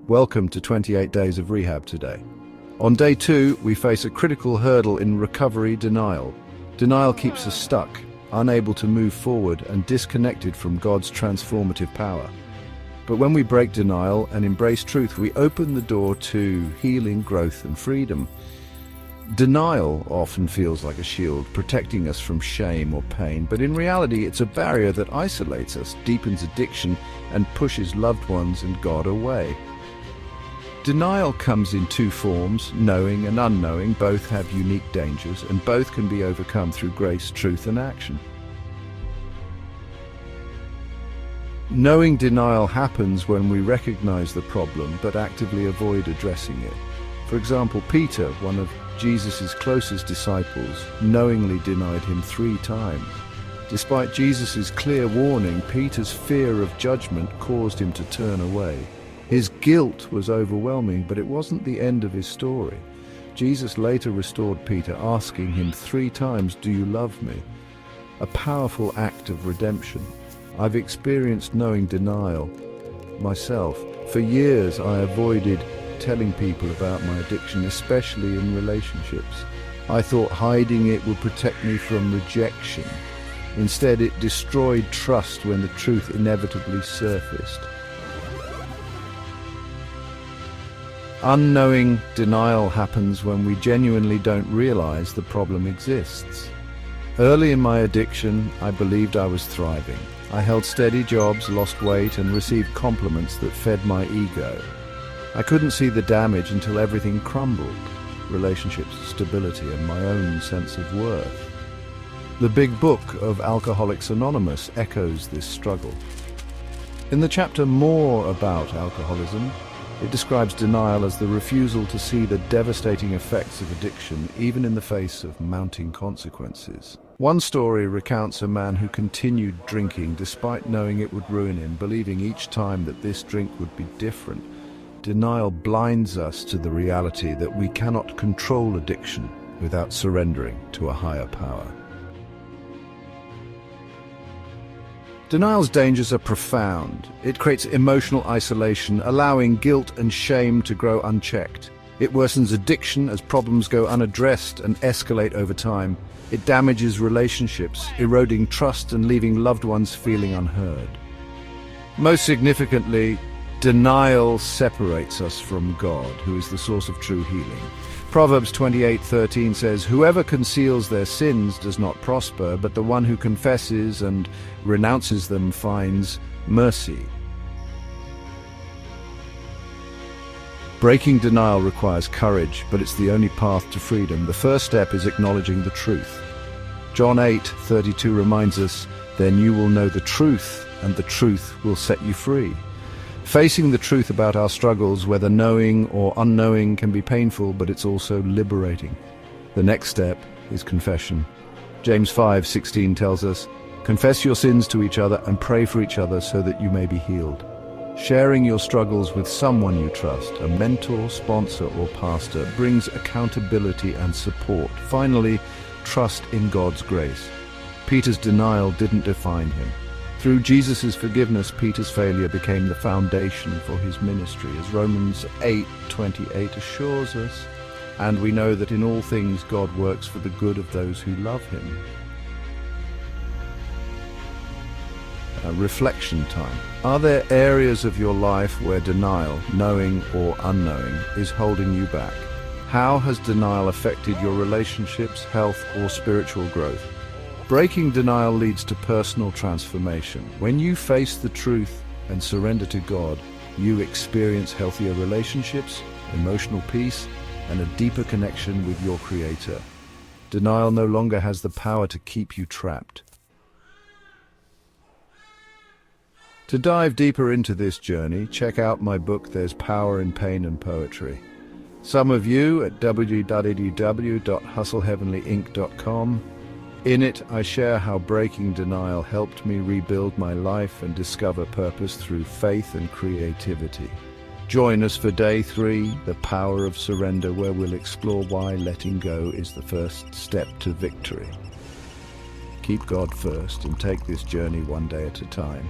Welcome to 28 Days of Rehab today. On day 2, we face a critical hurdle in recovery: denial. Denial keeps us stuck, unable to move forward and disconnected from God's transformative power. But when we break denial and embrace truth, we open the door to healing, growth, and freedom. Denial often feels like a shield, protecting us from shame or pain, but in reality it's a barrier that isolates us, deepens addiction, and pushes loved ones and God away. Denial comes in 2 forms, knowing and unknowing. Both have unique dangers, and both can be overcome through grace, truth, and action. Knowing denial happens when we recognize the problem but actively avoid addressing it. For example, Peter, one of Jesus' closest disciples, knowingly denied him 3 times. Despite Jesus' clear warning, Peter's fear of judgment caused him to turn away. His guilt was overwhelming, but it wasn't the end of his story. Jesus later restored Peter, asking him 3 times, "Do you love me?" A powerful act of redemption. I've experienced knowing denial myself. For years I avoided telling people about my addiction, especially in relationships. I thought hiding it would protect me from rejection. Instead, it destroyed trust when the truth inevitably surfaced. Unknowing denial happens when we genuinely don't realize the problem exists. Early in my addiction, I believed I was thriving. I held steady jobs, lost weight, and received compliments that fed my ego. I couldn't see the damage until everything crumbled: relationships, stability, and my own sense of worth. The big book of Alcoholics Anonymous echoes this struggle. In the chapter More About Alcoholism, it describes denial as the refusal to see the devastating effects of addiction, even in the face of mounting consequences. One story recounts a man who continued drinking despite knowing it would ruin him, believing each time that this drink would be different. Denial blinds us to the reality that we cannot control addiction without surrendering to a higher power. Denial's dangers are profound. It creates emotional isolation, allowing guilt and shame to grow unchecked. It worsens addiction as problems go unaddressed and escalate over time. It damages relationships, eroding trust and leaving loved ones feeling unheard. Most significantly, denial separates us from God, who is the source of true healing. Proverbs 28:13 says, "Whoever conceals their sins does not prosper, but the one who confesses and renounces them finds mercy." Breaking denial requires courage, but it's the only path to freedom. The first step is acknowledging the truth. John 8:32 reminds us, "Then you will know the truth, and the truth will set you free." Facing the truth about our struggles, whether knowing or unknowing, can be painful, but it's also liberating. The next step is confession. James 5:16 tells us, "Confess your sins to each other and pray for each other so that you may be healed." Sharing your struggles with someone you trust, a mentor, sponsor, or pastor, brings accountability and support. Finally, trust in God's grace. Peter's denial didn't define him. Through Jesus' forgiveness, Peter's failure became the foundation for his ministry, as Romans 8:28 assures us. And we know that in all things God works for the good of those who love him. Reflection time. Are there areas of your life where denial, knowing or unknowing, is holding you back? How has denial affected your relationships, health, or spiritual growth? Breaking denial leads to personal transformation. When you face the truth and surrender to God, you experience healthier relationships, emotional peace, and a deeper connection with your Creator. Denial no longer has the power to keep you trapped. To dive deeper into this journey, check out my book, There's Power in Pain and Poetry. Some of you at www.hustleheavenlyinc.com. In it, I share how breaking denial helped me rebuild my life and discover purpose through faith and creativity. Join us for Day 3, The Power of Surrender, where we'll explore why letting go is the first step to victory. Keep God first and take this journey one day at a time.